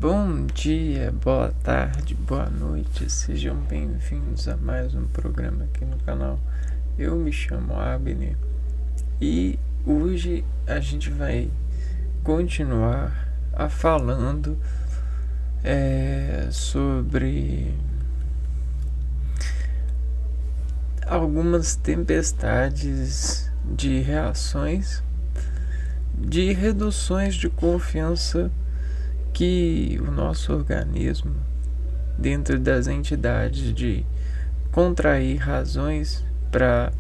Bom dia, boa tarde, boa noite, sejam bem-vindos a mais um programa aqui no canal. Eu me chamo Abner e hoje a gente vai continuar falando sobre algumas tempestades de reações, de reduções de confiança que o nosso organismo, dentro das entidades de contrair razões para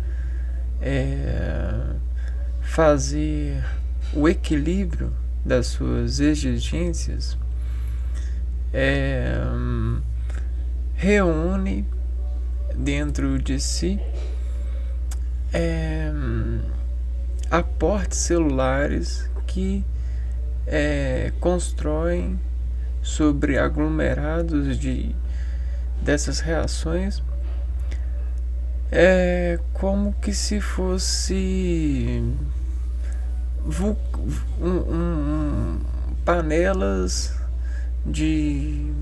fazer o equilíbrio das suas exigências, reúne dentro de si aportes celulares que constroem sobre aglomerados dessas reações como que se fosse panelas de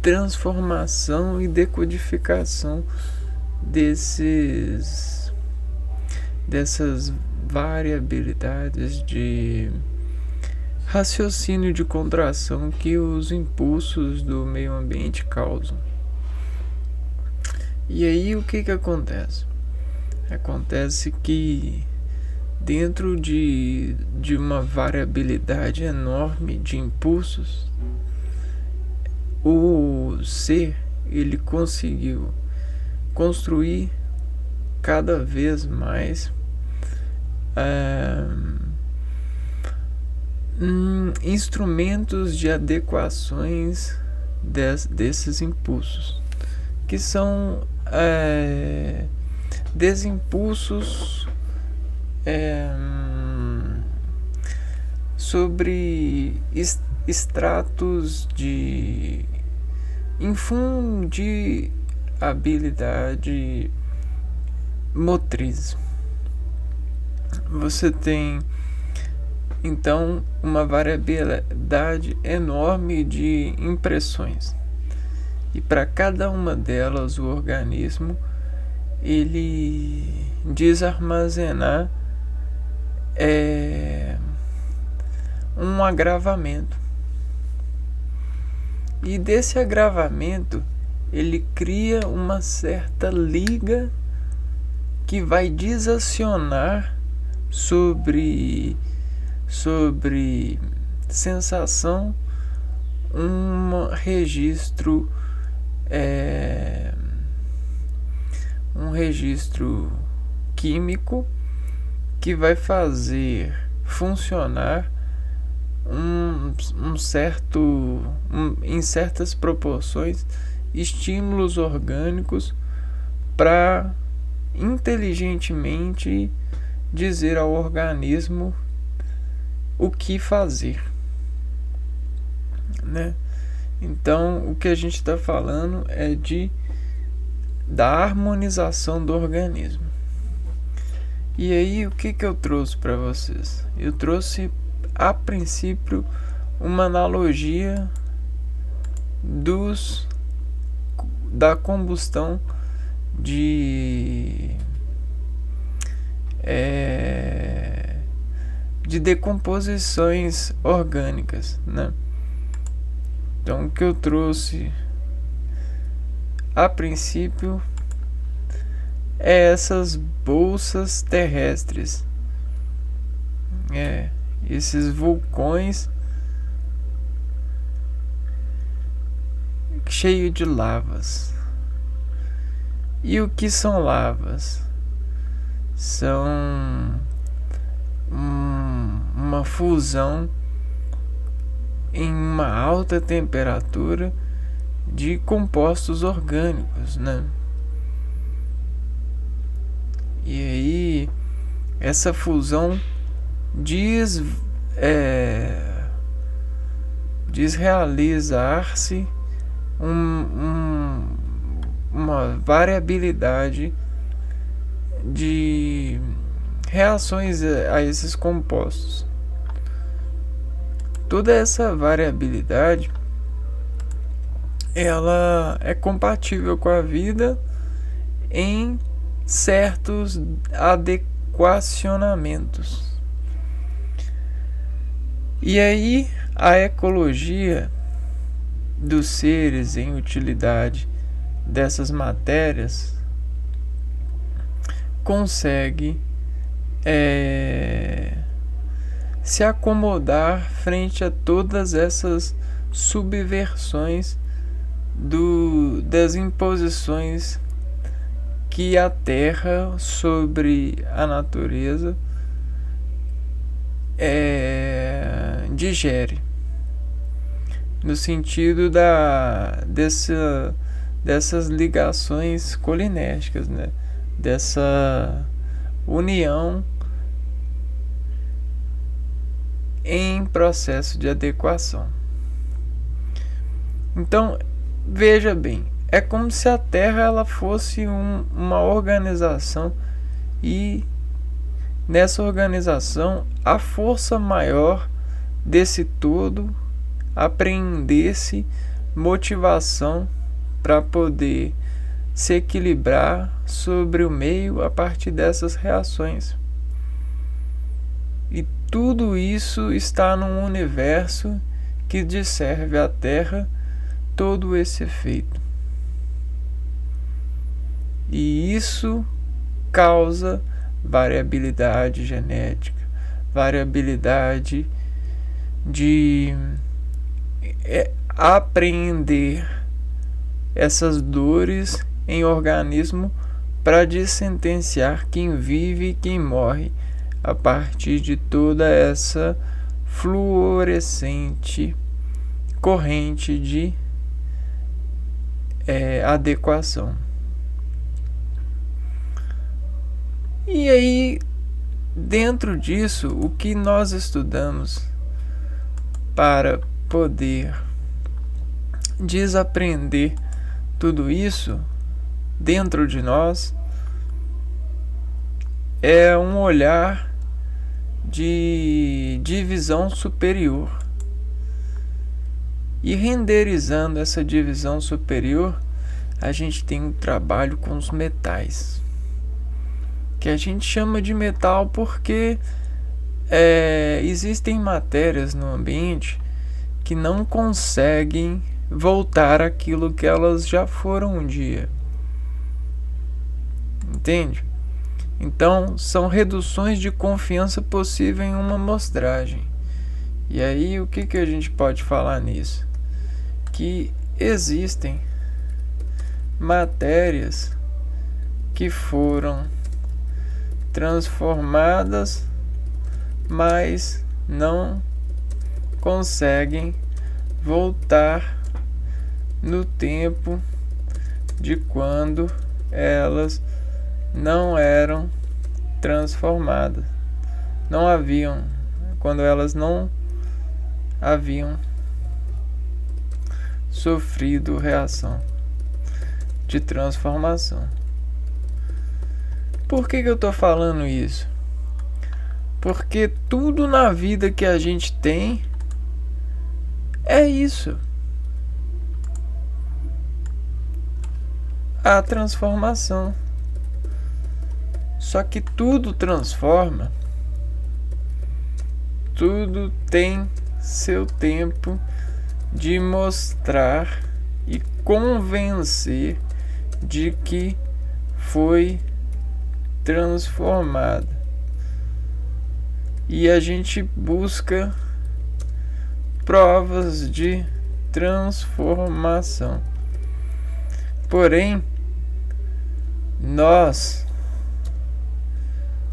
transformação e decodificação dessas variabilidades de raciocínio de contração que os impulsos do meio ambiente causam. E aí o que acontece? Acontece que dentro de uma variabilidade enorme de impulsos, o ser ele conseguiu construir cada vez mais instrumentos de adequações desses impulsos, que são desimpulsos sobre estratos de infundibilidade motriz. Você tem então uma variabilidade enorme de impressões, e para cada uma delas o organismo ele diz armazenar um agravamento, e desse agravamento ele cria uma certa liga que vai desacionar sobre sensação um registro químico que vai fazer funcionar em certas proporções estímulos orgânicos para inteligentemente dizer ao organismo o que fazer, né? Então, o que a gente está falando é da harmonização do organismo. E aí, o que eu trouxe para vocês? Eu trouxe, a princípio, uma analogia da combustão de decomposições orgânicas, né? Então, o que eu trouxe a princípio é essas bolsas terrestres, esses vulcões cheios de lavas. E o que são lavas? São uma fusão em uma alta temperatura de compostos orgânicos, né? E aí essa fusão realizar-se uma variabilidade de reações a esses compostos. Toda essa variabilidade ela é compatível com a vida em certos adequacionamentos. E aí a ecologia dos seres em utilidade dessas matérias consegue se acomodar frente a todas essas subversões das imposições que a Terra sobre a natureza digere, no sentido dessas ligações colinérgicas, né? Dessa união em processo de adequação. Então, veja bem, é como se a Terra ela fosse uma organização e nessa organização a força maior desse todo apreendesse motivação para poder se equilibrar sobre o meio a partir dessas reações. E tudo isso está num universo que desserve à Terra todo esse efeito. E isso causa variabilidade genética, variabilidade de apreender essas dores em organismo para dissentenciar quem vive e quem morre a partir de toda essa fluorescente corrente de adequação. E aí, dentro disso, o que nós estudamos para poder desaprender tudo isso dentro de nós é um olhar de divisão superior. E renderizando essa divisão superior, a gente tem um trabalho com os metais, que a gente chama de metal porque existem matérias no ambiente que não conseguem voltar àquilo que elas já foram um dia. Entende? Então, são reduções de confiança possível em uma amostragem. E aí, o que a gente pode falar nisso? Que existem matérias que foram transformadas, mas não conseguem voltar no tempo de quando elas não eram transformadas, quando elas não haviam sofrido reação de transformação. Por que eu estou falando isso? Porque tudo na vida que a gente tem é isso. A transformação. Só que tudo transforma. Tudo tem seu tempo de mostrar e convencer de que foi transformada. E a gente busca provas de transformação. Porém, nós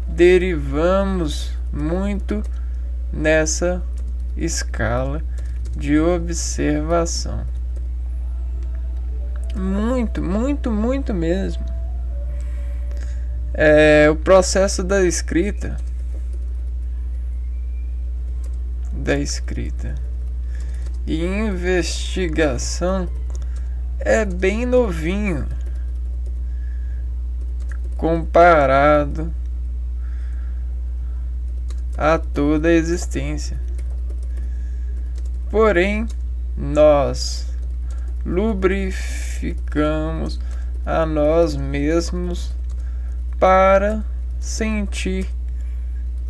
derivamos muito nessa escala de observação. Muito, muito, muito mesmo. O processo da escrita e investigação é bem novinho comparado a toda a existência. Porém, nós lubrificamos a nós mesmos para sentir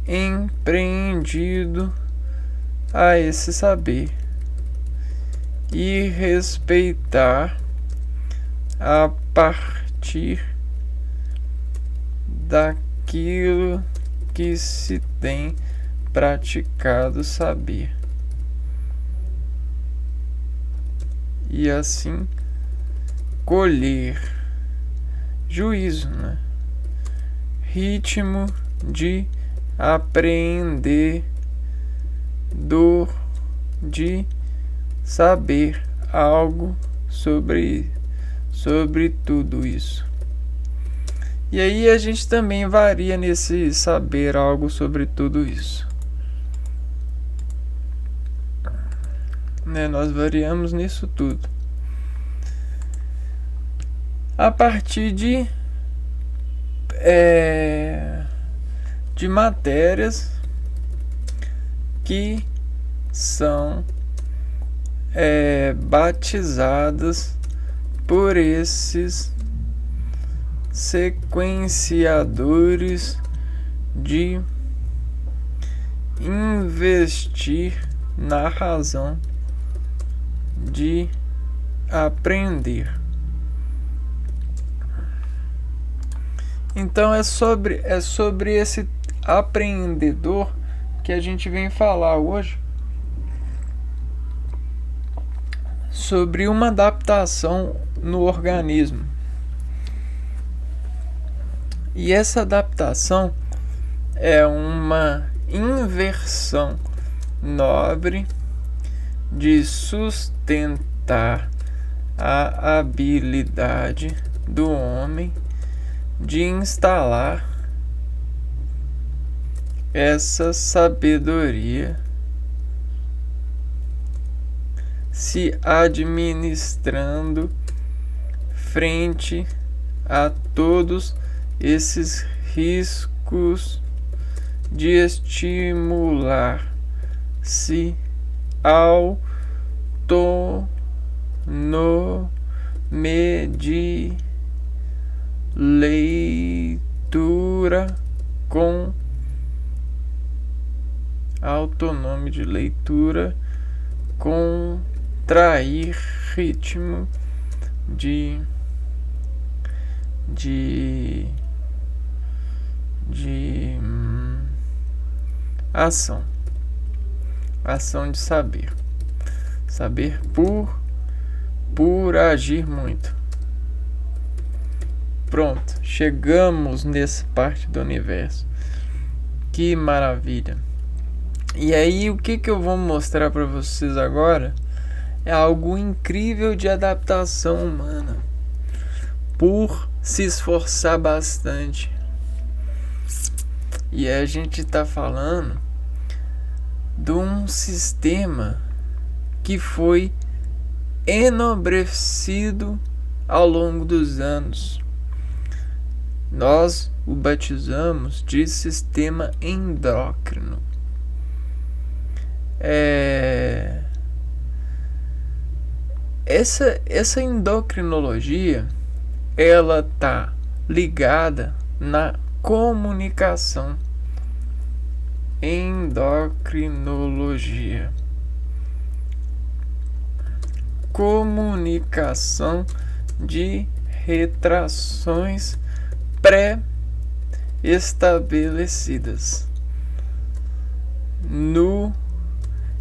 empreendido a esse saber e respeitar a partir daquilo que se tem praticado saber. E assim colher juízo, né? Ritmo de apreender, dor de saber algo sobre tudo isso. E aí a gente também varia nesse saber algo sobre tudo isso, né? Nós variamos nisso tudo a partir de matérias que são batizadas por esses sequenciadores de investir na razão de aprender. Então é sobre esse apreendedor que a gente vem falar hoje, sobre uma adaptação no organismo. E essa adaptação é uma inversão nobre de sustentar a habilidade do homem de instalar essa sabedoria, se administrando frente a todos esses riscos de estimular-se autonome de leitura contrair ritmo de ação de saber por agir muito. Pronto, chegamos nessa parte do universo. Que maravilha! E aí, o que eu vou mostrar para vocês agora é algo incrível de adaptação humana, por se esforçar bastante. E a gente está falando de um sistema que foi enobrecido ao longo dos anos. Nós o batizamos de sistema endócrino. Essa endocrinologia, ela tá ligada na comunicação. Endocrinologia, comunicação de retrações pré-estabelecidas no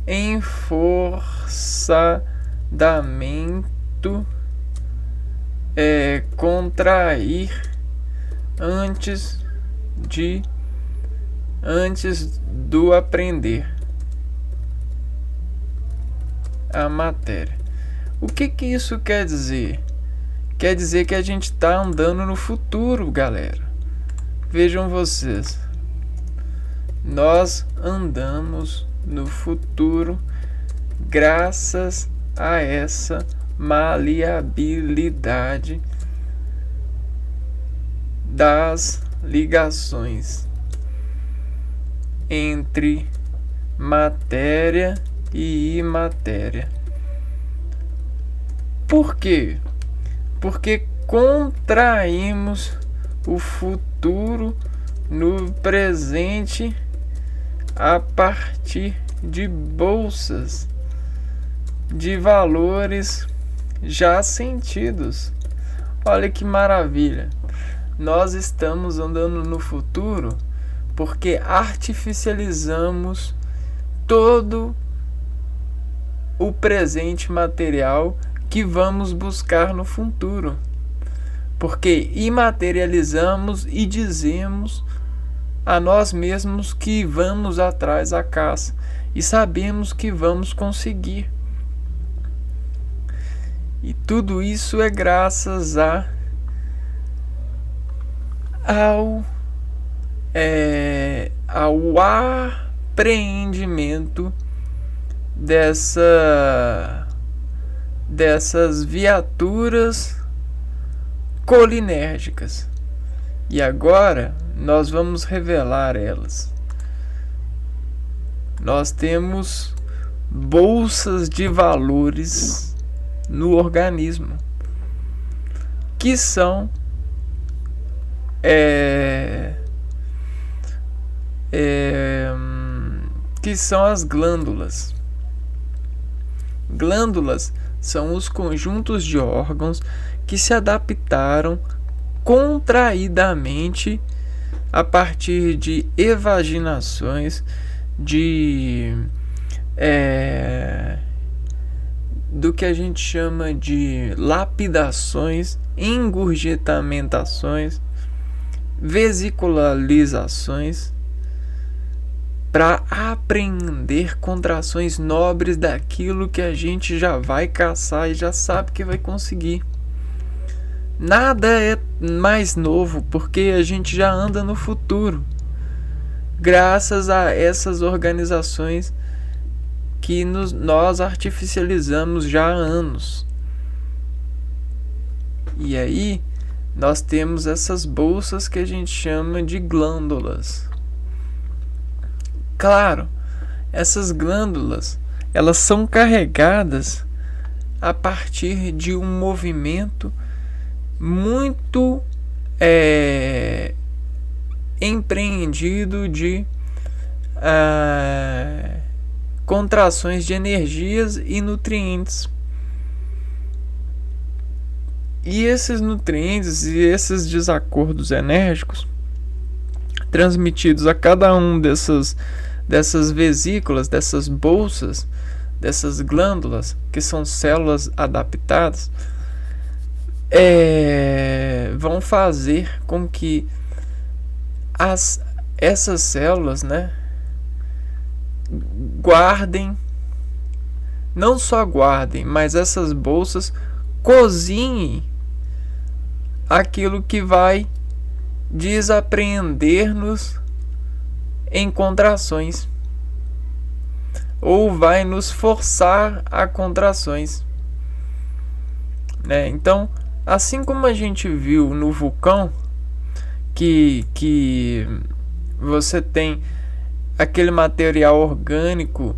enforçamento, contrair antes do aprender a matéria. O que isso quer dizer? Quer dizer que a gente está andando no futuro, galera. Vejam vocês, nós andamos no futuro graças a essa maleabilidade das ligações entre matéria e imatéria. Por quê? Porque contraímos o futuro no presente a partir de bolsas de valores já sentidos. Olha que maravilha! Nós estamos andando no futuro porque artificializamos todo o presente material que vamos buscar no futuro. Porque imaterializamos e dizemos a nós mesmos que vamos atrás da caça e sabemos que vamos conseguir. E tudo isso é graças ao apreendimento dessas viaturas colinérgicas. E agora nós vamos revelar elas. Nós temos bolsas de valores no organismo que são as glândulas. Glândulas são os conjuntos de órgãos que se adaptaram contraidamente a partir de evaginações, do que a gente chama de lapidações, engurgitamentações, vesicularizações, para apreender contrações nobres daquilo que a gente já vai caçar e já sabe que vai conseguir. Nada é mais novo porque a gente já anda no futuro, graças a essas organizações que nós artificializamos já há anos. E aí nós temos essas bolsas que a gente chama de glândulas. Claro, essas glândulas, elas são carregadas a partir de um movimento muito empreendido de contrações de energias e nutrientes. E esses nutrientes e esses desacordos enérgicos transmitidos a cada um dessas vesículas, dessas bolsas, dessas glândulas, que são células adaptadas, vão fazer com que essas células, guardem, não só guardem, mas essas bolsas cozinhem aquilo que vai desapreender-nos em contrações, ou vai nos forçar a contrações, Então, assim como a gente viu no vulcão, que você tem aquele material orgânico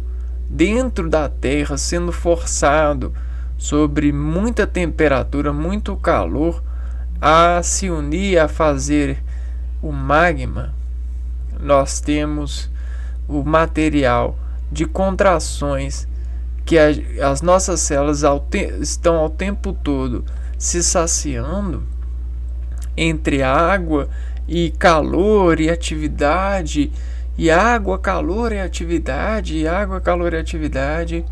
dentro da Terra sendo forçado sobre muita temperatura, muito calor, a se unir, a fazer o magma, nós temos o material de contrações que as nossas células estão ao tempo todo se saciando entre água e calor e atividade, e água, calor e atividade, e água, calor e atividade,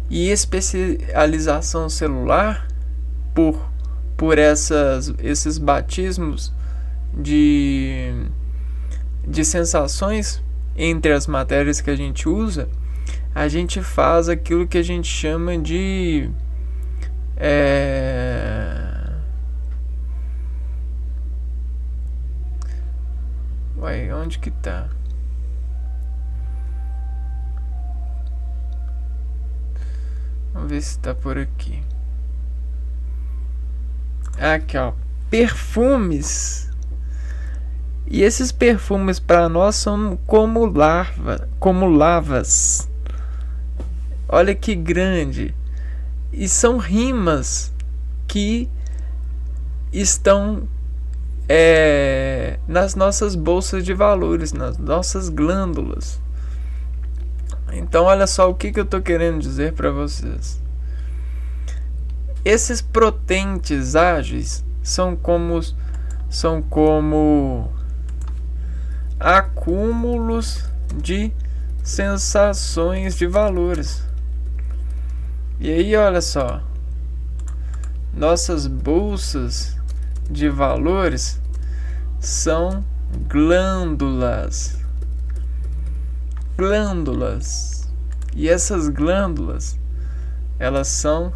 e especialização celular por esses batismos de sensações entre as matérias que a gente usa. A gente faz aquilo que a gente chama de onde que tá? Vamos ver se tá por aqui. Aqui, ó, perfumes. E esses perfumes para nós são como lavas. Olha que grande. E são rimas que estão nas nossas bolsas de valores, nas nossas glândulas. Então olha só o que eu estou querendo dizer para vocês. Esses potentes ágeis são como acúmulos de sensações de valores. E aí olha só, nossas bolsas de valores são glândulas. E essas glândulas, elas são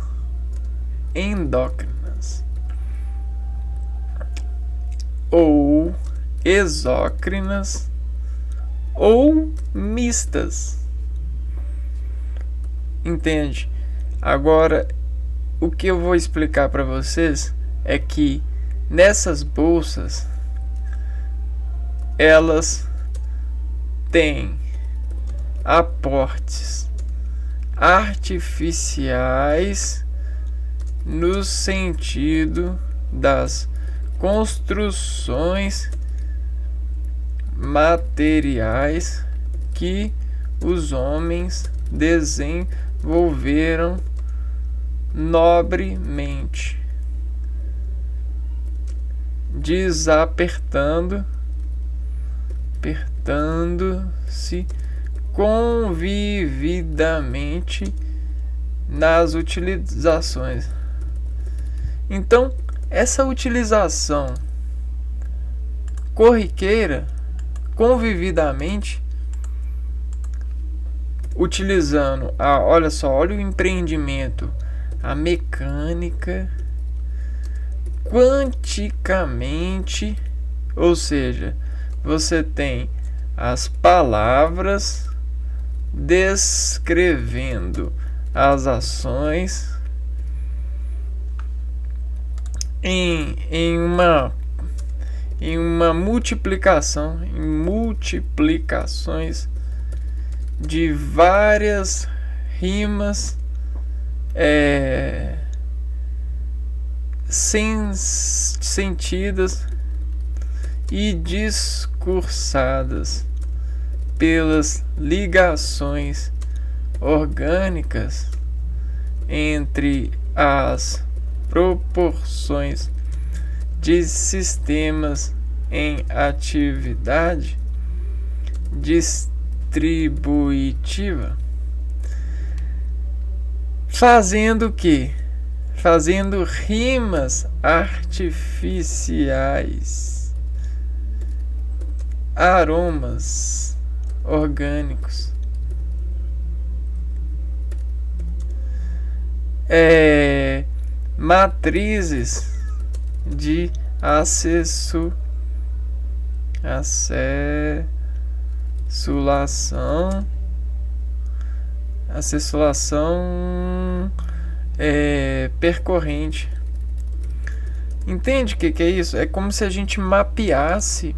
endócrinas ou exócrinas ou mistas. Entende? Agora, o que eu vou explicar para vocês é que nessas bolsas elas têm aportes artificiais no sentido das construções materiais que os homens desenvolveram nobremente, apertando-se convividamente nas utilizações. Então, essa utilização corriqueira, convividamente, utilizando olha o empreendimento, a mecânica, quanticamente, ou seja, você tem as palavras descrevendo as ações em uma multiplicação, em multiplicações de várias rimas sentidas e discursadas pelas ligações orgânicas entre as proporções de sistemas em atividade distributiva, fazendo rimas artificiais, aromas orgânicos, matrizes de acessulação percorrente. Entende o que é isso? É como se a gente mapeasse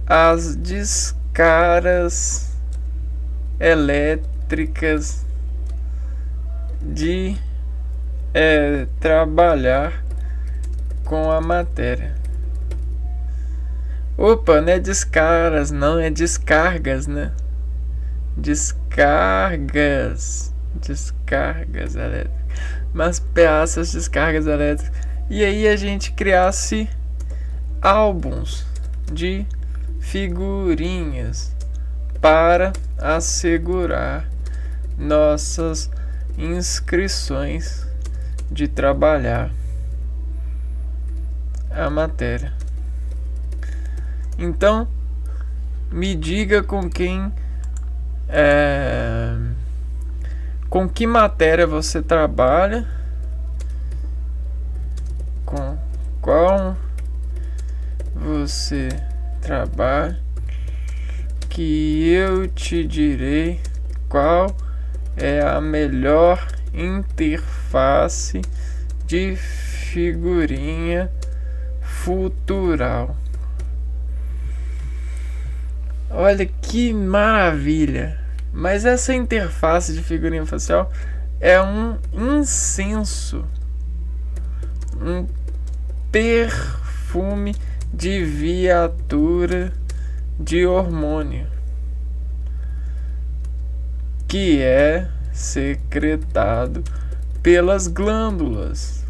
as descargas elétricas de trabalhar com a matéria. Opa, não é descargas, não, é descargas, né? Descargas elétricas. Mas peças, descargas elétricas. E aí a gente criasse álbuns de figurinhas para assegurar nossas inscrições de trabalhar a matéria. Então, me diga com que matéria você trabalha, com qual você trabalha, que eu te direi qual é a melhor interface de figurinha futural. Olha que maravilha! Mas essa interface de figurinha facial é um incenso, um perfume de viatura de hormônio que é secretado pelas glândulas.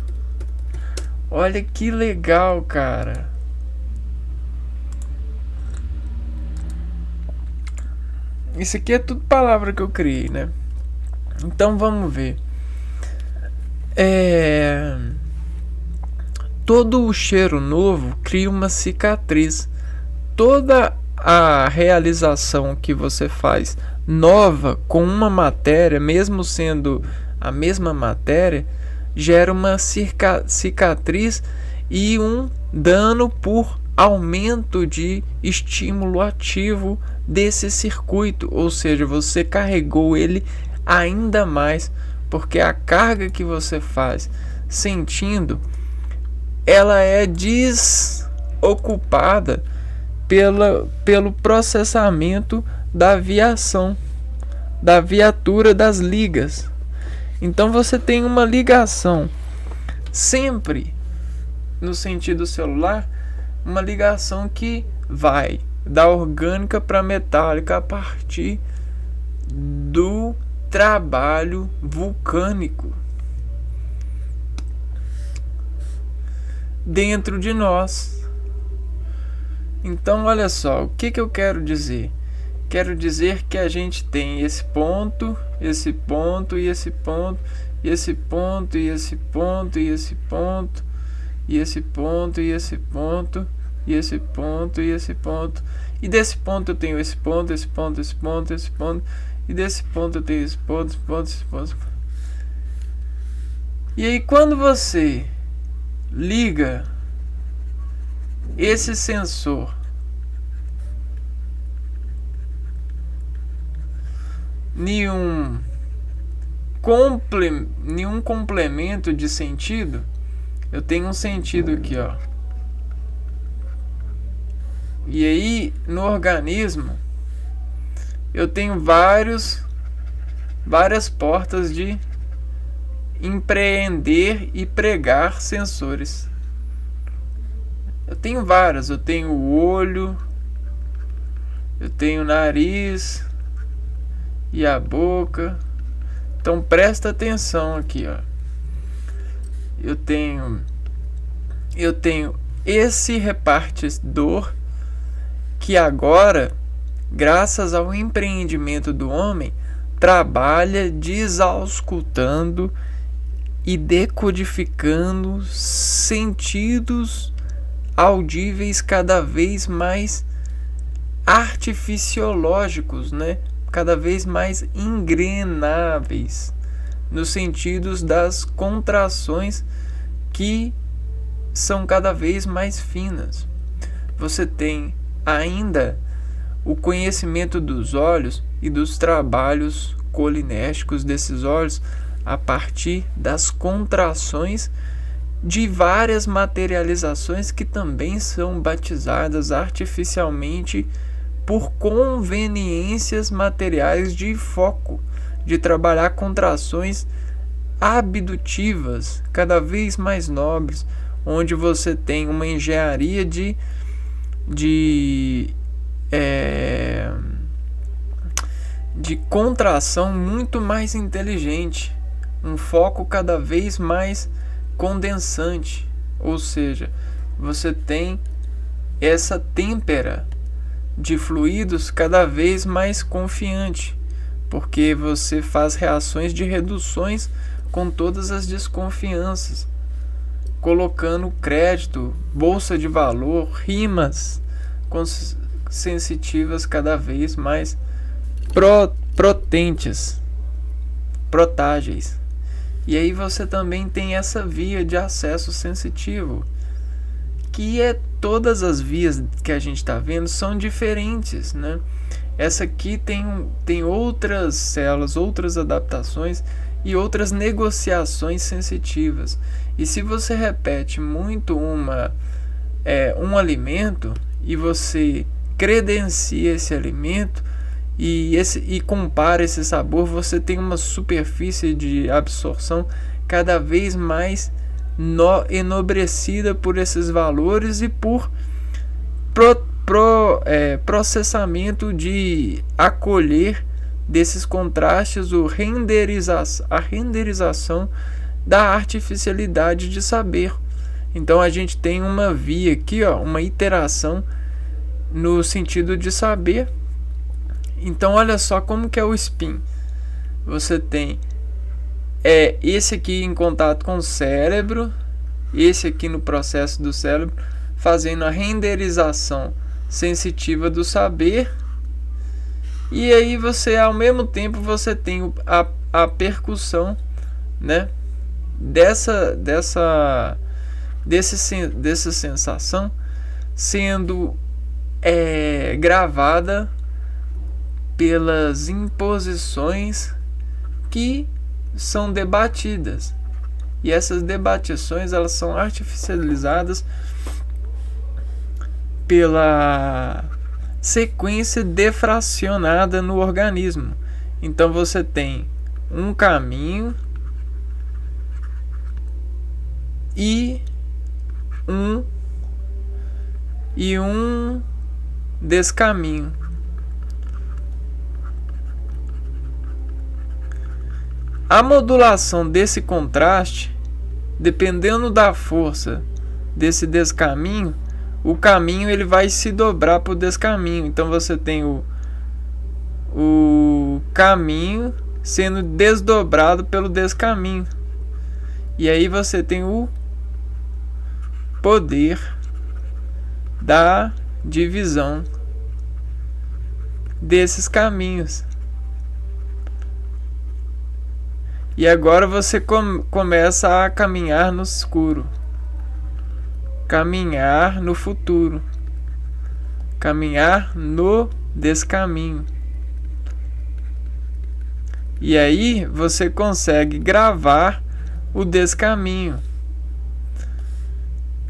Olha que legal, cara. Isso aqui é tudo palavra que eu criei, né? Então vamos ver. Todo o cheiro novo cria uma cicatriz. Toda a realização que você faz nova com uma matéria, mesmo sendo a mesma matéria, gera uma cicatriz e um dano por aumento de estímulo ativo desse circuito, ou seja, você carregou ele ainda mais, porque a carga que você faz sentindo, ela é desocupada pelo processamento da viação, da viatura das ligas. Então você tem uma ligação sempre no sentido celular, uma ligação que vai da orgânica para metálica a partir do trabalho vulcânico dentro de nós. Então olha só, o que eu quero dizer? Quero dizer que a gente tem esse ponto, esse ponto e esse ponto, e esse ponto e esse ponto e esse ponto, e esse ponto e esse ponto, e esse ponto e esse ponto. E desse ponto eu tenho esse ponto, esse ponto, esse ponto, esse ponto, e desse ponto eu tenho esse ponto, esse ponto, esse ponto. E aí quando você liga esse sensor nenhum complemento de sentido, eu tenho um sentido aqui, ó. E aí no organismo eu tenho várias portas de empreender e pregar sensores. Eu tenho várias, eu tenho o olho, eu tenho o nariz e a boca. Então presta atenção aqui, ó. Eu tenho esse repartidor que agora, graças ao empreendimento do homem, trabalha desauscultando e decodificando sentidos audíveis cada vez mais artificiológicos, né? Cada vez mais engrenáveis, nos sentidos das contrações que são cada vez mais finas. Você tem ainda o conhecimento dos olhos e dos trabalhos colinérgicos desses olhos a partir das contrações de várias materializações que também são batizadas artificialmente por conveniências materiais de foco, de trabalhar contrações abdutivas cada vez mais nobres, onde você tem uma engenharia de contração muito mais inteligente, um foco cada vez mais condensante, ou seja, você tem essa têmpera de fluidos cada vez mais confiante, porque você faz reações de reduções com todas as desconfianças, colocando crédito, bolsa de valor, rimas sensitivas cada vez mais protágeis. E aí você também tem essa via de acesso sensitivo, que é todas as vias que a gente está vendo são diferentes, né? Essa aqui tem outras células, outras adaptações e outras negociações sensitivas. E se você repete muito um alimento e você credencia esse alimento e compara esse sabor, você tem uma superfície de absorção cada vez mais enobrecida por esses valores e por processamento de acolher desses contrastes, a renderização da artificialidade de saber. Então a gente tem uma via aqui, uma iteração no sentido de saber. Então olha só como que é o spin. Você tem esse aqui em contato com o cérebro, esse aqui no processo do cérebro, fazendo a renderização sensitiva do saber. E aí você, ao mesmo tempo, você tem a percussão, né, dessa sensação sendo gravada pelas imposições que são debatidas. E essas debatições, elas são artificializadas pela sequência defracionada no organismo. Então você tem um caminho e um descaminho. A modulação desse contraste, dependendo da força desse descaminho, o caminho ele vai se dobrar para o descaminho. Então você tem o caminho sendo desdobrado pelo descaminho. E aí você tem o poder da divisão desses caminhos. E agora você começa a caminhar no escuro, caminhar no futuro, caminhar no descaminho. E aí você consegue gravar o descaminho.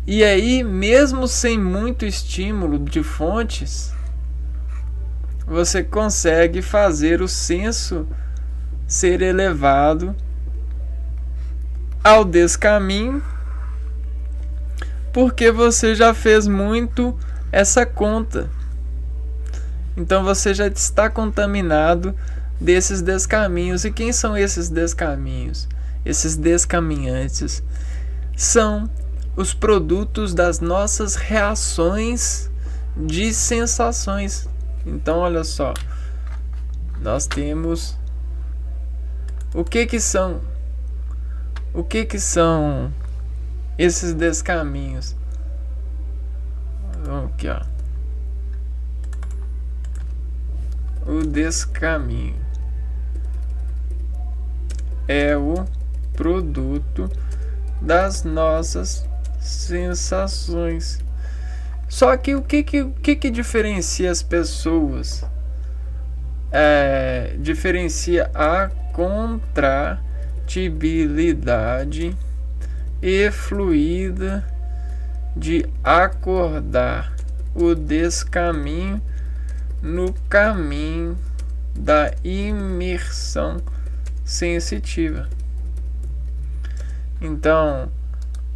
E aí, mesmo sem muito estímulo de fontes, você consegue fazer o senso ser elevado ao descaminho, porque você já fez muito essa conta. Então você já está contaminado desses descaminhos. E quem são esses descaminhos? Esses descaminhantes são os produtos das nossas reações de sensações. Então olha só, nós temos o que são esses descaminhos. Vamos aqui, o descaminho é o produto das nossas sensações. Só que o que diferencia as pessoas? Diferencia a contratibilidade e fluida de acordar o descaminho no caminho da imersão sensitiva. Então,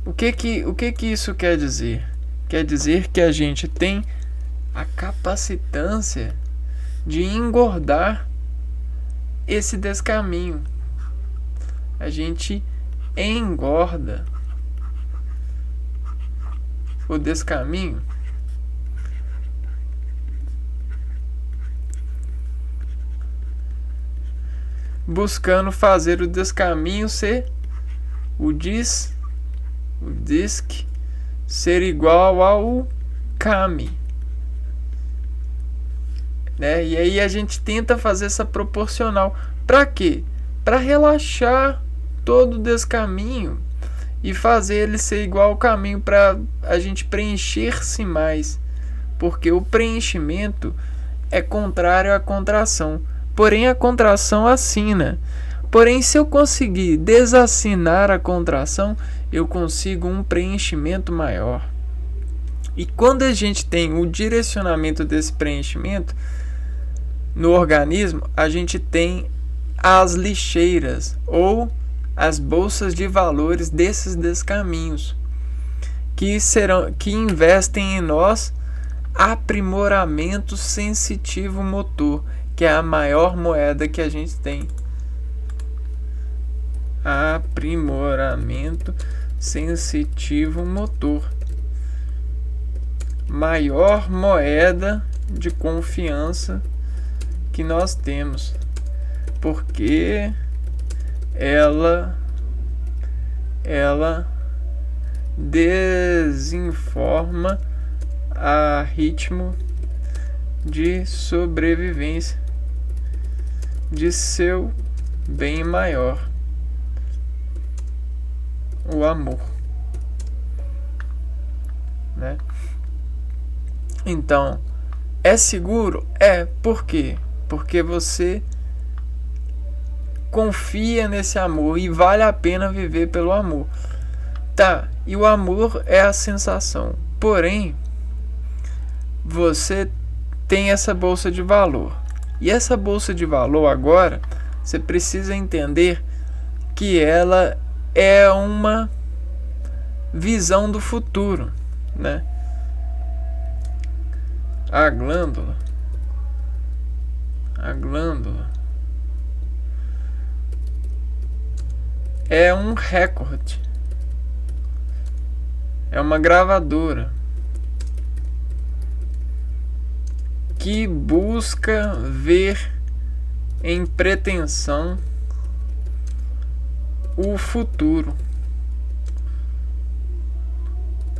o que isso quer dizer? Quer dizer que a gente tem a capacitância de engordar esse descaminho. A gente engorda o descaminho buscando fazer o descaminho ser o disc ser igual ao kami, né? E aí a gente tenta fazer essa proporcional. Para quê? Para relaxar todo o descaminho e fazer ele ser igual ao caminho, para a gente preencher-se mais, porque o preenchimento é contrário à contração. Porém a contração assina. Porém, se eu conseguir desassinar a contração, eu consigo um preenchimento maior. E quando a gente tem o direcionamento desse preenchimento no organismo, a gente tem as lixeiras ou as bolsas de valores desses descaminhos que investem em nós aprimoramento sensitivo motor, que é a maior moeda que a gente tem. Aprimoramento sensitivo motor, maior moeda de confiança que nós temos, porque ela desinforma a ritmo de sobrevivência de seu bem maior, o amor, né? Então, é seguro? Por quê? Porque você confia nesse amor e vale a pena viver pelo amor. Tá, e o amor é a sensação. Porém, você tem essa bolsa de valor. E essa bolsa de valor agora, você precisa entender que ela é uma visão do futuro, né? A glândula é um recorde, é uma gravadora que busca ver em pretensão o futuro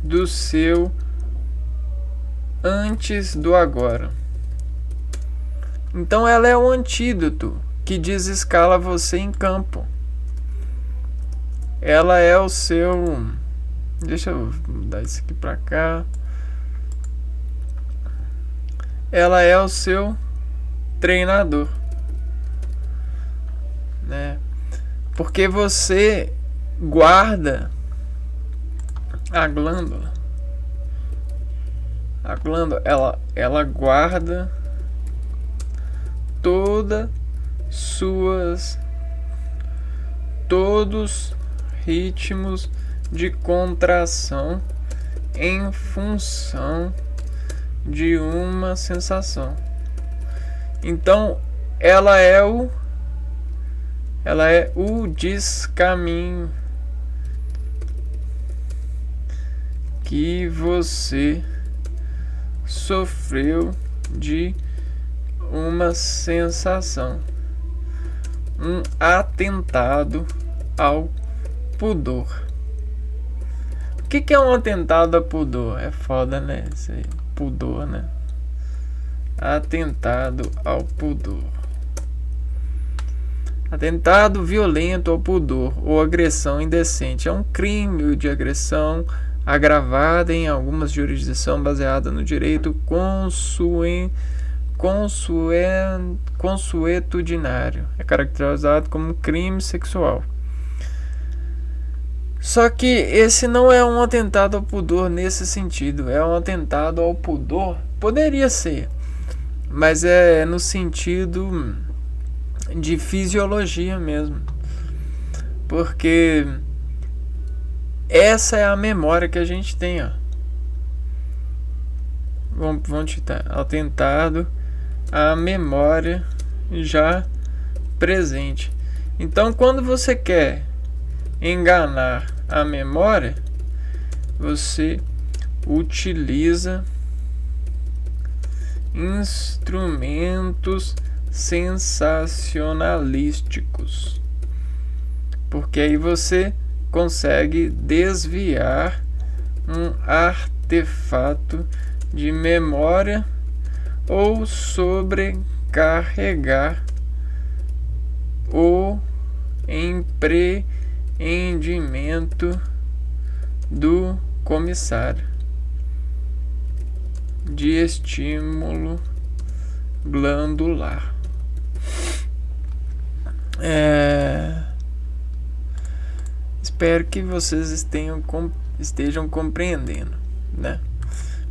do seu antes do agora. Então ela é o antídoto que desescala você em campo. Ela é o seu... Deixa eu mudar isso aqui pra cá. Ela é o seu treinador, né? Porque você guarda a glândula. A glândula, ela guarda todos ritmos de contração em função de uma sensação. Então, ela é o descaminho que você sofreu de uma sensação, um atentado ao pudor. O que é um atentado ao pudor? É foda, né? Isso aí, pudor, né? Atentado ao pudor. Atentado violento ao pudor ou agressão indecente é um crime de agressão agravada em algumas jurisdições baseada no direito consuetudinário. É caracterizado como crime sexual. Só que esse não é um atentado ao pudor nesse sentido. É um atentado ao pudor? Poderia ser, mas é no sentido de fisiologia mesmo. Porque essa é a memória que a gente tem, ó. Vamos citar. Atentado à memória já presente. Então, quando você quer enganar a memória, você utiliza instrumentos sensacionalísticos, porque aí você consegue desviar um artefato de memória ou sobrecarregar o empreendimento do comissário de estímulo glandular. Espero que vocês estejam compreendendo, né?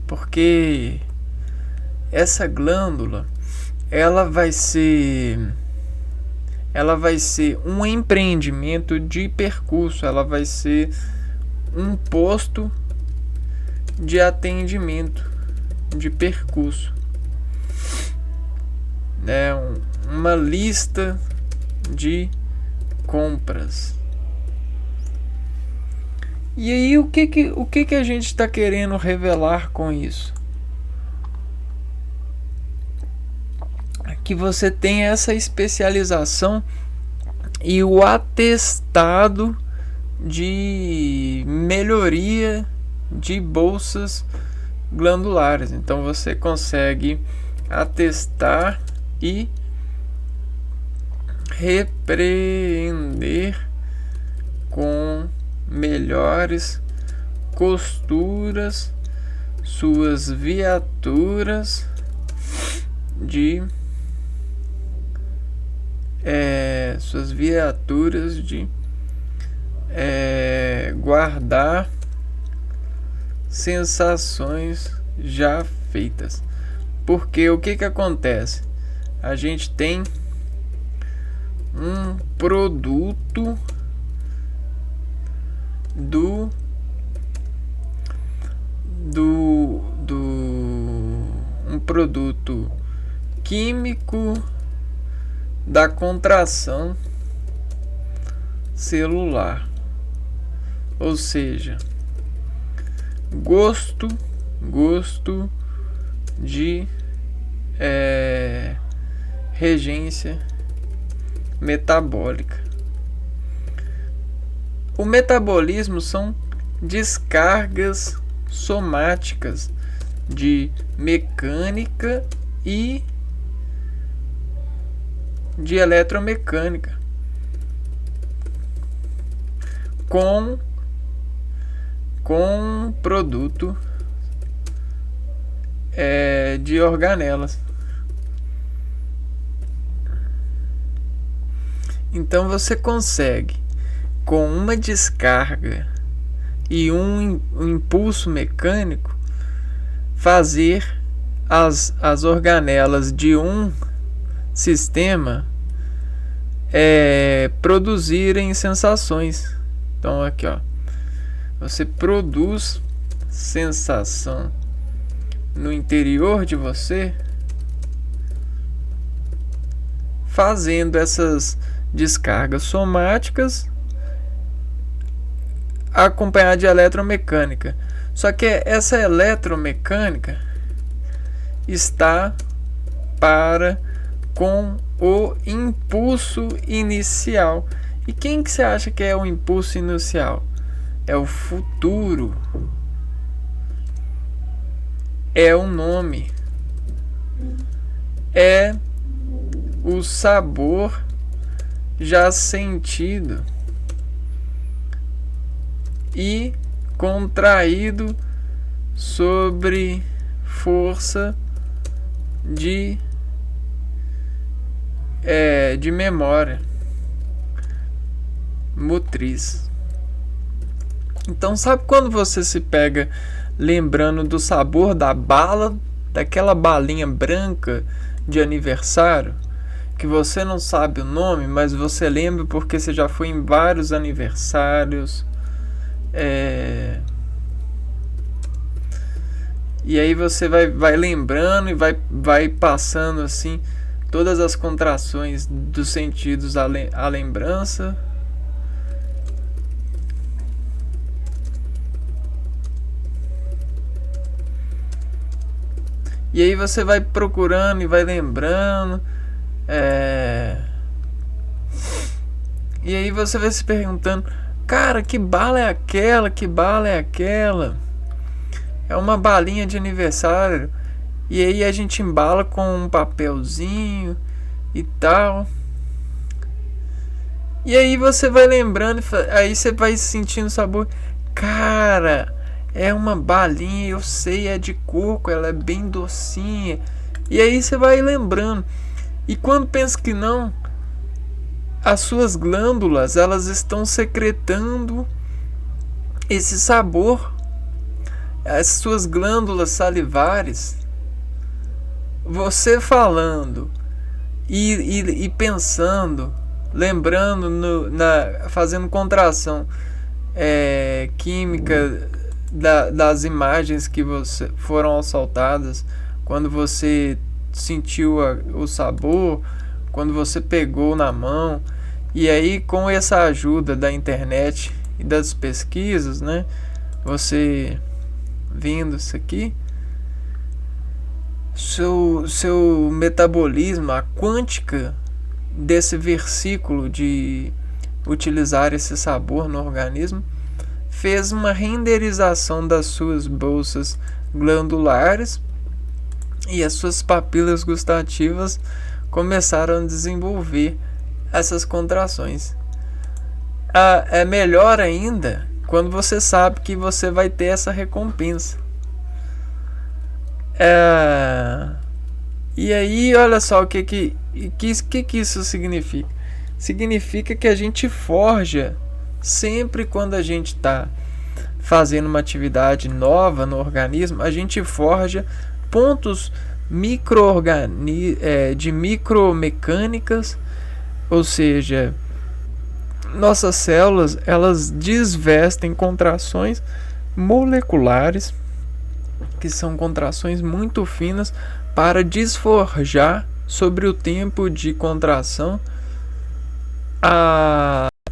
porque essa glândula ela vai ser um empreendimento de percurso, ela vai ser um posto de atendimento de percurso, né? Uma lista de compras. E aí o que a gente está querendo revelar com isso? Que você tem essa especialização e o atestado de melhoria de bolsas glandulares. Então você consegue atestar e repreender com melhores costuras suas viaturas de guardar sensações já feitas. Porque o que acontece? A gente tem um produto um produto químico da contração celular, ou seja, gosto de regência metabólica. O metabolismo são descargas somáticas de mecânica e de eletromecânica com produto de organelas. Então você consegue, com uma descarga e um impulso mecânico, fazer as organelas de um sistema produzirem sensações. Então aqui, ó, você produz sensação no interior de você, fazendo essas descargas somáticas acompanhada de eletromecânica. Só que essa eletromecânica está com o impulso inicial. E quem que você acha que é o impulso inicial? É o futuro. É o nome. É o sabor já sentido e contraído sobre força de memória motriz. Então, sabe quando você se pega lembrando do sabor da bala, daquela balinha branca de aniversário, que você não sabe o nome, mas você lembra porque você já foi em vários aniversários, e aí você vai lembrando e vai passando assim todas as contrações dos sentidos à lembrança. E aí você vai procurando e vai lembrando. E aí você vai se perguntando: cara, que bala é aquela? Que bala é aquela? É uma balinha de aniversário. E aí a gente embala com um papelzinho e tal. E aí você vai lembrando, aí você vai sentindo o sabor. Cara, é uma balinha, eu sei, é de coco, ela é bem docinha. E aí você vai lembrando. E quando pensa que não, as suas glândulas, elas estão secretando esse sabor. as suas glândulas salivares, você falando e pensando, lembrando, fazendo contração química das imagens que foram assaltadas, quando você sentiu o sabor, quando você pegou na mão. E aí, com essa ajuda da internet e das pesquisas, né, você vendo isso aqui, seu metabolismo, a quântica desse versículo de utilizar esse sabor no organismo, fez uma renderização das suas bolsas glandulares, e as suas papilas gustativas começaram a desenvolver essas contrações. É melhor ainda quando você sabe que você vai ter essa recompensa. E aí, olha só o que isso significa. Significa que a gente forja, sempre quando a gente está fazendo uma atividade nova no organismo, a gente forja pontos de micromecânicas, ou seja, nossas células, elas desvestem contrações moleculares, que são contrações muito finas, para desforjar sobre o tempo de contração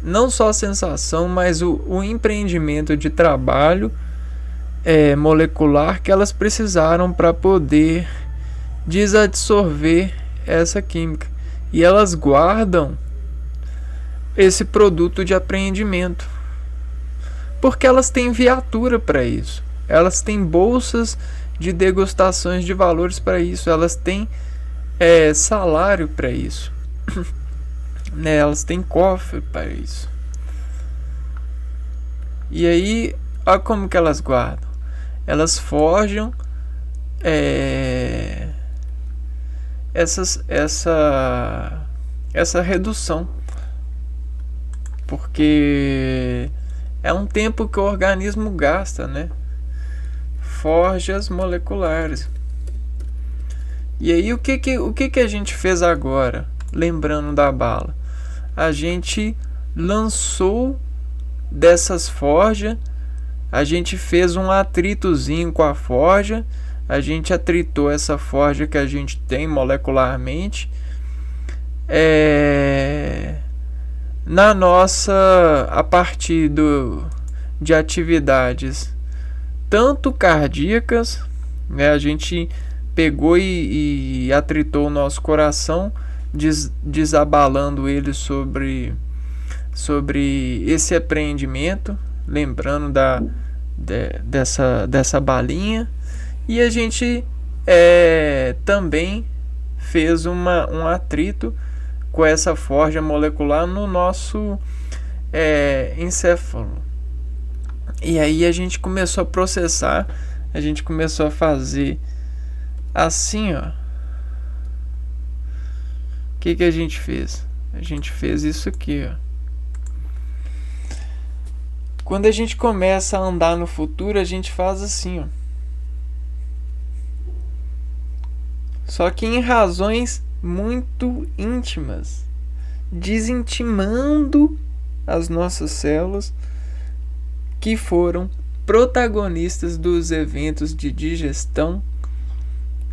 não só a sensação, mas o empreendimento de trabalho molecular que elas precisaram para poder desadsorver essa química. E elas guardam esse produto de apreendimento, porque elas têm viatura para isso, elas têm bolsas de degustações de valores para isso, elas têm salário para isso, né? Elas têm cofre para isso. E aí, olha como que elas guardam. Elas forjam essa redução, porque é um tempo que o organismo gasta, né? Forjas moleculares. E aí, o que a gente fez agora, lembrando da bala? A gente lançou dessas forjas, a gente fez um atritozinho com a forja, a gente atritou essa forja que a gente tem molecularmente a partir de atividades tanto cardíacas, né? A gente pegou e atritou o nosso coração, desabalando ele sobre esse apreendimento, lembrando dessa balinha. E a gente também fez um atrito com essa forja molecular no nosso encéfalo. E aí a gente começou a processar, a gente começou a fazer assim, ó. O que a gente fez? A gente fez isso aqui, ó. Quando a gente começa a andar no futuro, a gente faz assim, ó. Só que em razões muito íntimas, desintimando as nossas células que foram protagonistas dos eventos de digestão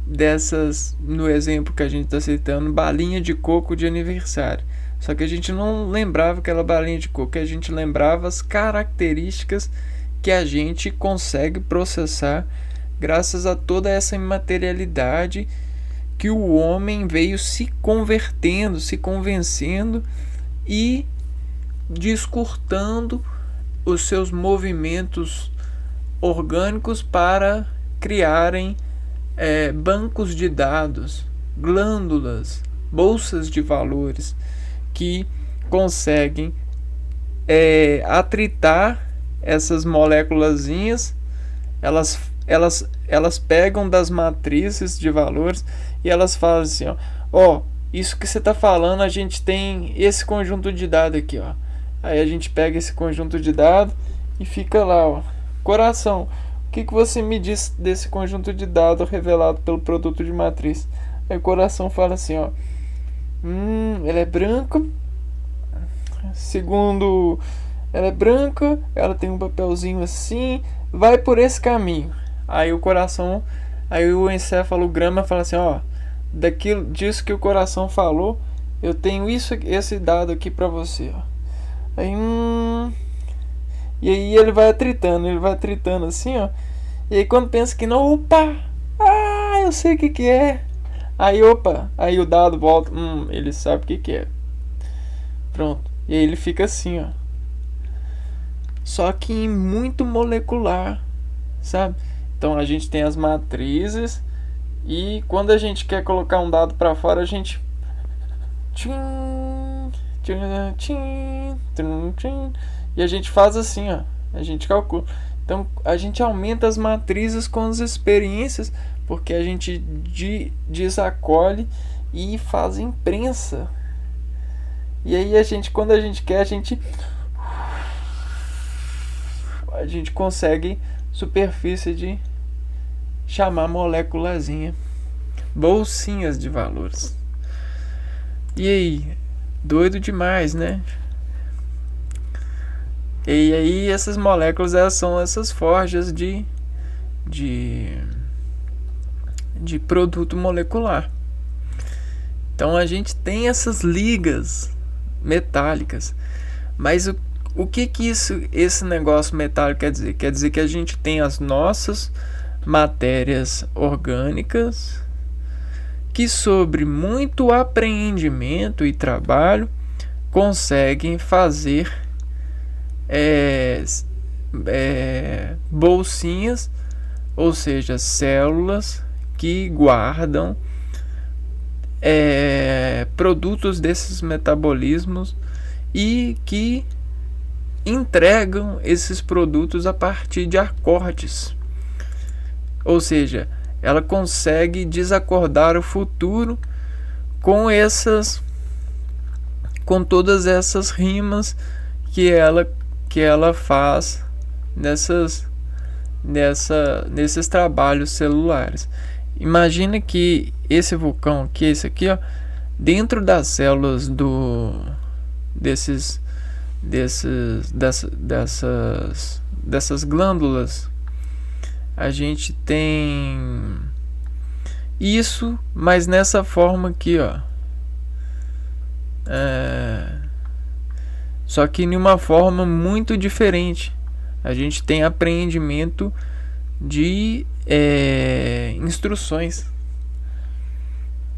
dessas, no exemplo que a gente está citando, balinha de coco de aniversário. Só que a gente não lembrava aquela balinha de coco, a gente lembrava as características que a gente consegue processar graças a toda essa imaterialidade que o homem veio se convertendo, se convencendo e descortando os seus movimentos orgânicos para criarem bancos de dados, glândulas, bolsas de valores que conseguem atritar essas moléculazinhas. Elas pegam das matrizes de valores e elas falam assim, ó, isso que você está falando, a gente tem esse conjunto de dados aqui, ó. Aí a gente pega esse conjunto de dados e fica lá, ó, coração. que você me diz desse conjunto de dados revelado pelo produto de matriz? Aí o coração fala assim, ó. Ela é branca. Segundo, ela é branca, ela tem um papelzinho assim, vai por esse caminho. Aí o coração, aí o encefalograma fala assim, ó, disso que o coração falou, eu tenho esse dado aqui pra você, ó. Aí, e aí ele vai tritando assim, ó. E aí quando pensa que não, opa, eu sei o que é. Aí, opa, aí o dado volta, ele sabe o que é. Pronto. E aí ele fica assim, ó. Só que muito molecular, sabe? Então a gente tem as matrizes e quando a gente quer colocar um dado para fora, a gente e a gente faz assim, ó. A gente calcula. Então a gente aumenta as matrizes com as experiências, porque a gente desacolhe e faz imprensa. E aí quando a gente quer, a gente consegue superfície de chamar moléculazinha, bolsinhas de valores. E aí, doido demais, né? E aí essas moléculas, elas são essas forjas de produto molecular. Então a gente tem essas ligas metálicas, mas o que esse negócio metálico quer dizer? Quer dizer que a gente tem as nossas matérias orgânicas que, sobre muito apreendimento e trabalho, conseguem fazer bolsinhas, ou seja, células que guardam produtos desses metabolismos e que entregam esses produtos a partir de acordes. Ou seja, ela consegue desacordar o futuro com todas essas rimas que ela faz nesses trabalhos celulares. Imagina que esse vulcão aqui, esse aqui, ó, dentro das células dessas glândulas, a gente tem isso, mas nessa forma aqui, ó. Só que em uma forma muito diferente. A gente tem apreendimento de instruções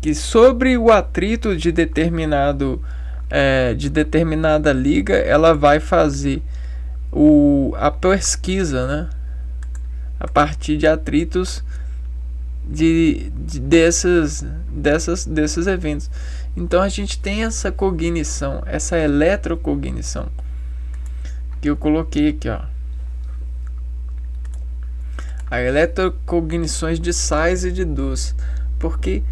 que, sobre o atrito de determinada liga, ela vai fazer a pesquisa, né, a partir de atritos desses eventos. Então a gente tem essa cognição, essa eletrocognição que eu coloquei aqui, ó. A eletrocognições de sais e de dos, porque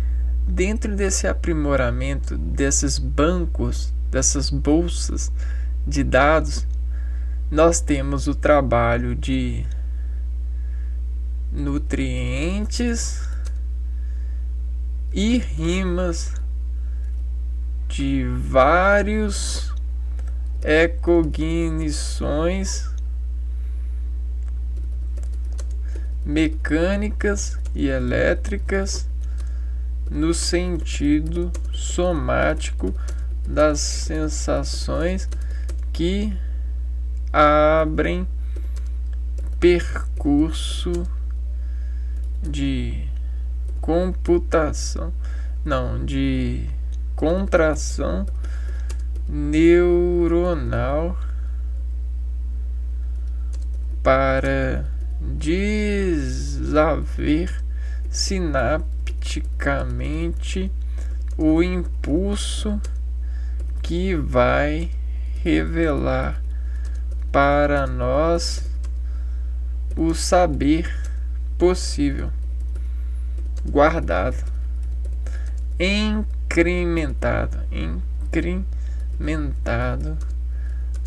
dentro desse aprimoramento desses bancos, dessas bolsas de dados, nós temos o trabalho de nutrientes e rimas de vários cognições mecânicas e elétricas no sentido somático das sensações que abrem percurso de contração neuronal para desaver sinapticamente o impulso que vai revelar para nós o saber possível, guardado, incrementado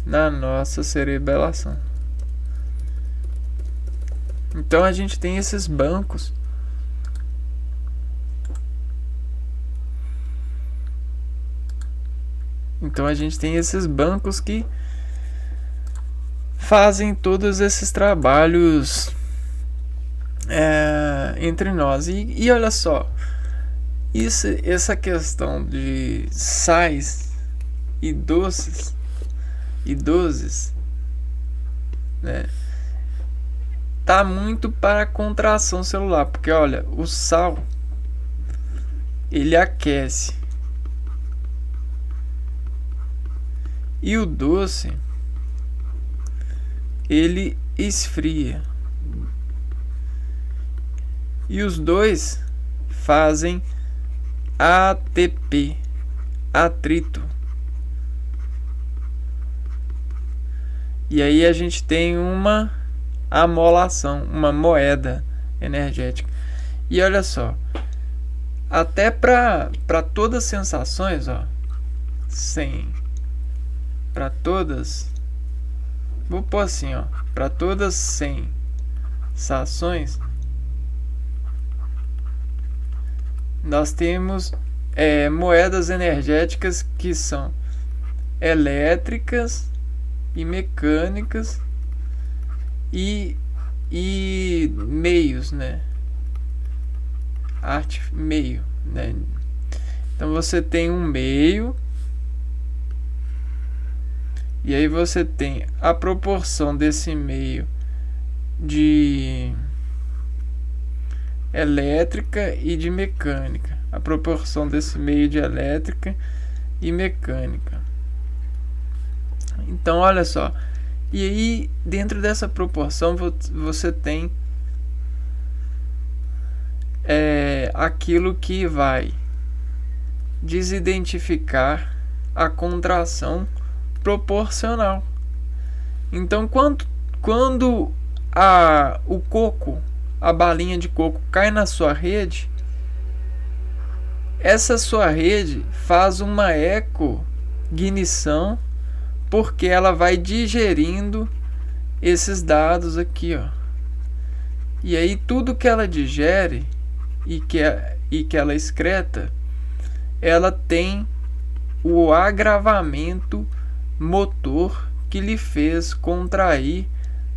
na nossa cerebelação. Então a gente tem esses bancos. Então a gente tem esses bancos que fazem todos esses trabalhos entre nós. E olha só, essa questão de sais e doces, né, tá muito para a contração celular, porque olha, o sal ele aquece e o doce ele esfria, e os dois fazem ATP, atrito. E aí a gente tem uma amolação, uma moeda energética. E olha só, até para todas as sensações, ó, para todas, vou pôr assim, ó, para todas sensações, nós temos moedas energéticas que são elétricas e mecânicas e meios, né? Meio, né? Então você tem um meio, e aí você tem a proporção desse meio de elétrica e de mecânica, a proporção desse meio de elétrica e mecânica. Então olha só, e aí dentro dessa proporção você tem aquilo que vai desidentificar a contração proporcional. Então quando o coco, a balinha de coco cai na sua rede, essa sua rede faz uma ecognição, porque ela vai digerindo esses dados aqui, ó. E aí tudo que ela digere e que ela excreta, ela tem o agravamento motor que lhe fez contrair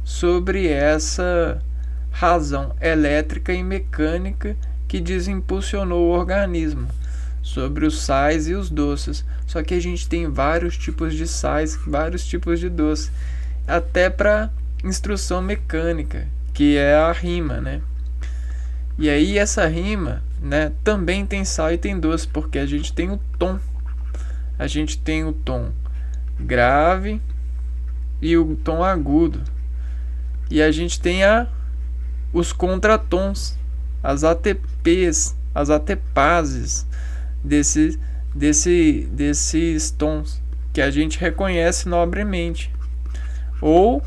sobre essa razão elétrica e mecânica que desimpulsionou o organismo, sobre os sais e os doces. Só que a gente tem vários tipos de sais, vários tipos de doce, até para instrução mecânica, que é a rima, né? E aí essa rima, né, também tem sal e tem doce, porque a gente tem o tom. A gente tem o tom grave e o tom agudo. E a gente tem os contratons, as ATPs, as ATPases desses tons que a gente reconhece nobremente, ou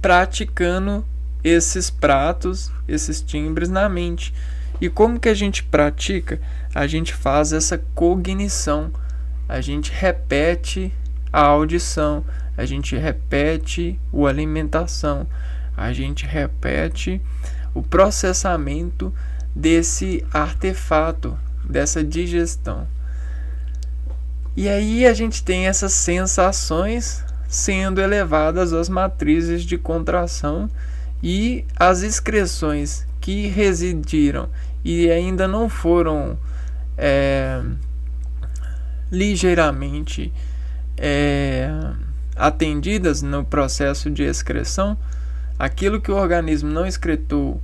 praticando esses pratos, esses timbres na mente. E como que a gente pratica? A gente faz essa cognição, a gente repete a audição, a gente repete a alimentação, a gente repete o processamento desse artefato, dessa digestão. E aí a gente tem essas sensações sendo elevadas às matrizes de contração, e as excreções que residiram e ainda não foram ligeiramente atendidas no processo de excreção, aquilo que o organismo não excretou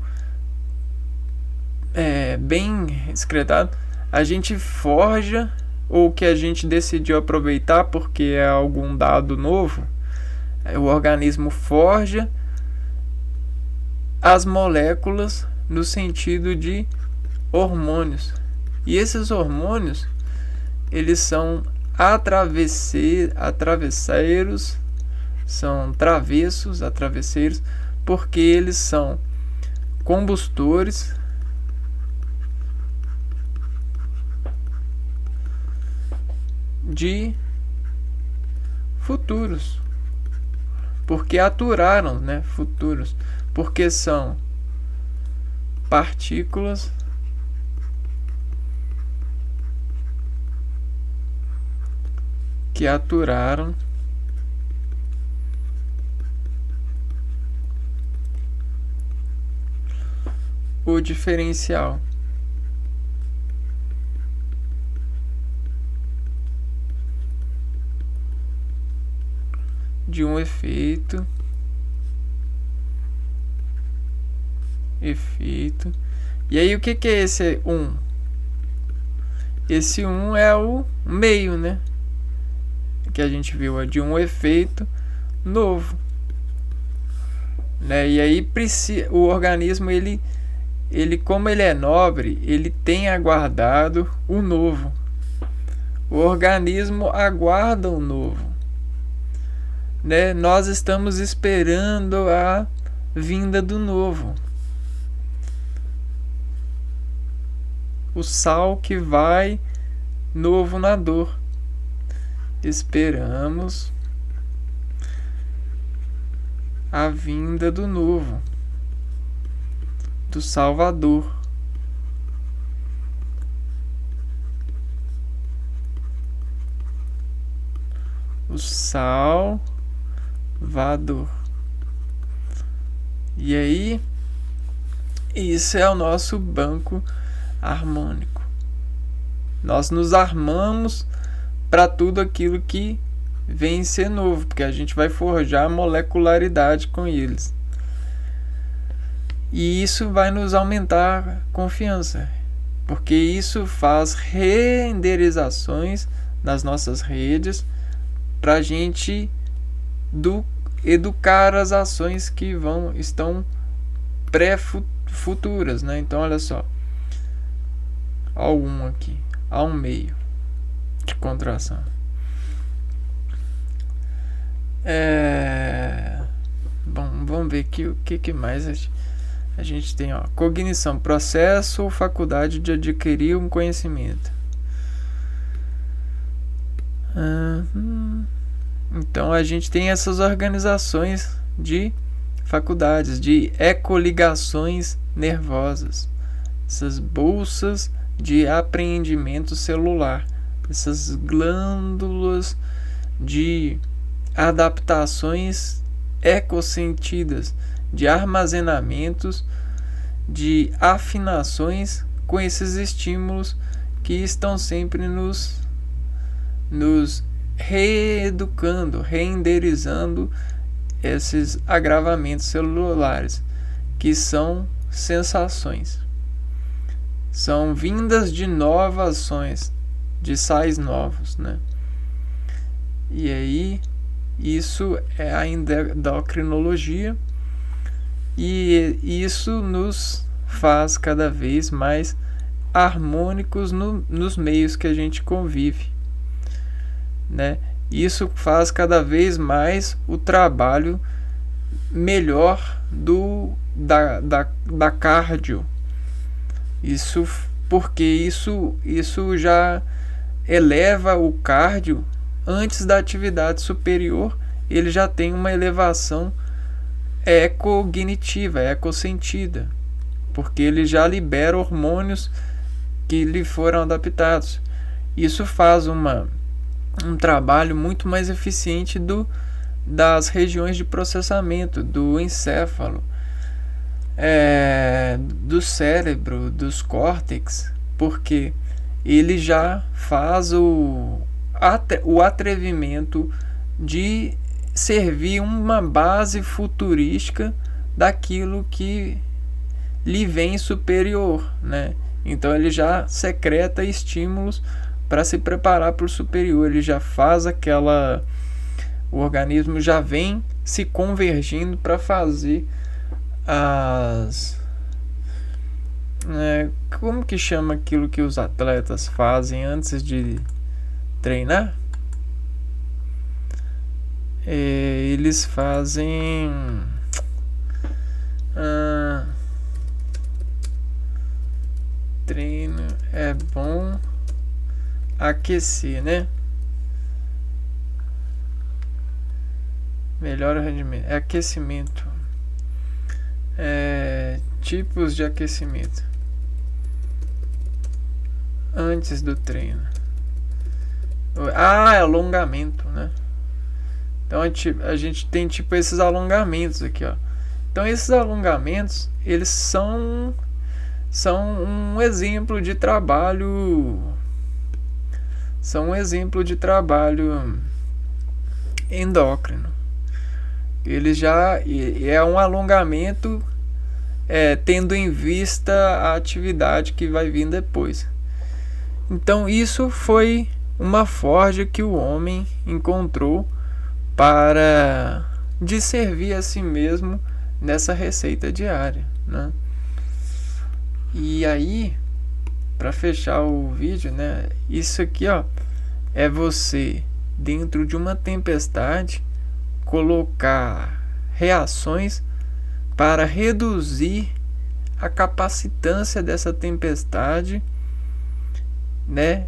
bem excretado, a gente forja, ou que a gente decidiu aproveitar porque é algum dado novo, o organismo forja as moléculas no sentido de hormônios. E esses hormônios, eles são atravesseiros, são travesseiros, porque eles são combustores de futuros. porque aturaram, né, futuros, porque são partículas que aturaram o diferencial de um efeito. E aí o que é esse 1? Esse 1 é o meio, né? Que a gente viu, é de um efeito novo, né? E aí o organismo, ele como ele é nobre, ele tem aguardado o novo. O organismo aguarda o novo, né? Nós estamos esperando a vinda do novo. O sal que vai novo na dor. Esperamos a vinda do novo, do Salvador. O Salvador. E aí, isso é o nosso banco harmônico. Nós nos armamos para tudo aquilo que vem ser novo, porque a gente vai forjar molecularidade com eles. E isso vai nos aumentar a confiança, porque isso faz renderizações nas nossas redes para a gente educar as ações que estão pré-futuras, né? Então olha só, há um aqui, há um meio de contração. Bom, vamos ver aqui o que mais a gente tem, ó. Cognição, processo ou faculdade de adquirir um conhecimento. Então a gente tem essas organizações de faculdades, de ecoligações nervosas, essas bolsas de apreendimento celular, essas glândulas de adaptações ecossentidas, de armazenamentos, de afinações com esses estímulos que estão sempre nos reeducando, renderizando esses agravamentos celulares, que são sensações. São vindas de novas ações, de sais novos, né? E aí, isso é a endocrinologia, e isso nos faz cada vez mais harmônicos nos meios que a gente convive, né? Isso faz cada vez mais o trabalho melhor da cardio. Isso porque isso já eleva o cardio antes da atividade superior. Ele já tem uma elevação ecognitiva, ecossentida, porque ele já libera hormônios que lhe foram adaptados. Isso faz um trabalho muito mais eficiente das regiões de processamento, do encéfalo, do cérebro, dos córtex, porque ele já faz o atrevimento de servir uma base futurística daquilo que lhe vem superior, né? Então ele já secreta estímulos para se preparar para o superior. Ele já faz o organismo já vem se convergindo para fazer como que chama aquilo que os atletas fazem antes de treinar? Eles fazem treino é bom aquecer, né? Melhora o rendimento. É aquecimento. Tipos de aquecimento. Antes do treino. É alongamento, né? Então a gente tem tipo esses alongamentos aqui, ó. Então esses alongamentos, eles são um exemplo de trabalho. São um exemplo de trabalho endócrino. Ele já é um alongamento tendo em vista a atividade que vai vir depois. Então isso foi uma forja que o homem encontrou para disservir a si mesmo nessa receita diária, né? E aí, para fechar o vídeo, né, isso aqui, ó, é você dentro de uma tempestade colocar reações para reduzir a capacitância dessa tempestade, né?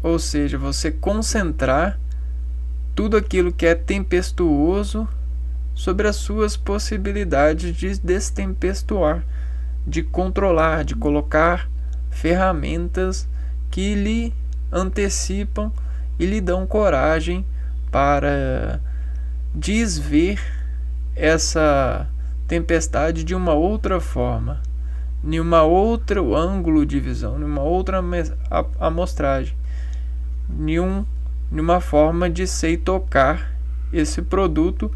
Ou seja, você concentrar tudo aquilo que é tempestuoso sobre as suas possibilidades de destempestuar, de controlar, de colocar ferramentas que lhe antecipam e lhe dão coragem para desver essa tempestade de uma outra forma, em um outro ângulo de visão, em uma outra amostragem, em uma forma de se tocar esse produto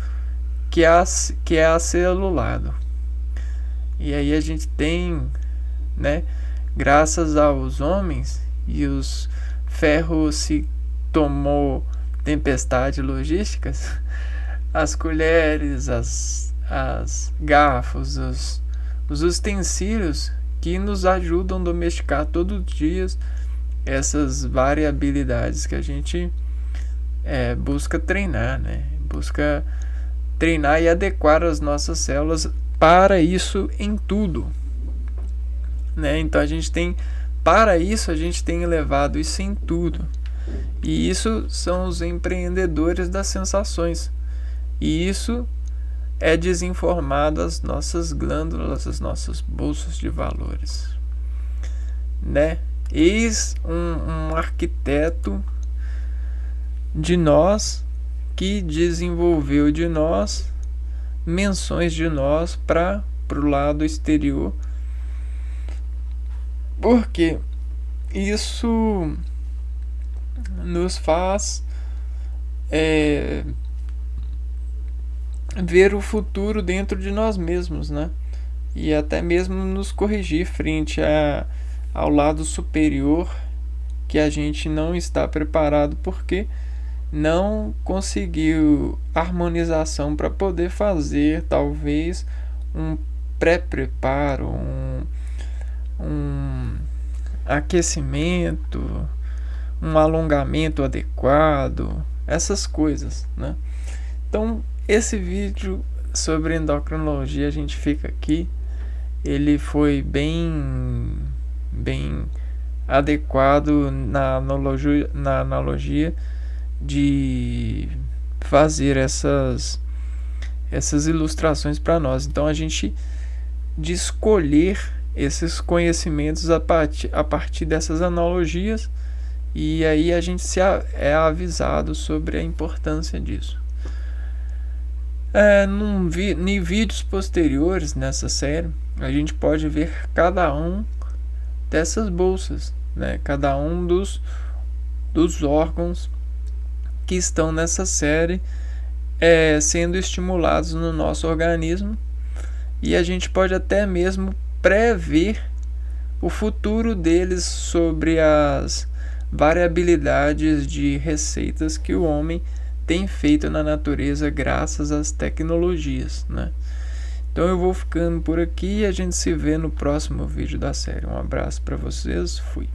que é acelulado. E aí a gente tem, né, graças aos homens, e os ferros se tomou tempestade logísticas, as colheres, as garfos, os utensílios que nos ajudam a domesticar todos os dias essas variabilidades que a gente busca treinar, né? Busca treinar e adequar as nossas células para isso em tudo, né? Então a gente tem levado isso em tudo. E isso são os empreendedores das sensações. E isso é desinformado as nossas glândulas, as nossas bolsas de valores, né? Eis um arquiteto de nós que desenvolveu de nós menções de nós para o lado exterior, porque isso nos faz ver o futuro dentro de nós mesmos, né? E até mesmo nos corrigir frente ao lado superior que a gente não está preparado porque não conseguiu harmonização para poder fazer talvez um pré-preparo, um aquecimento, um alongamento adequado, essas coisas, né? Então esse vídeo sobre endocrinologia a gente fica aqui. Ele foi bem adequado na analogia de fazer essas ilustrações para nós. Então a gente de escolher esses conhecimentos a partir dessas analogias, e aí a gente é avisado sobre a importância disso. Em vídeos posteriores nessa série a gente pode ver cada um dessas bolsas, né? Cada um dos órgãos que estão nessa série sendo estimulados no nosso organismo, e a gente pode até mesmo prever o futuro deles sobre as variabilidades de receitas que o homem tem feito na natureza graças às tecnologias, né? Então eu vou ficando por aqui e a gente se vê no próximo vídeo da série. Um abraço para vocês, fui.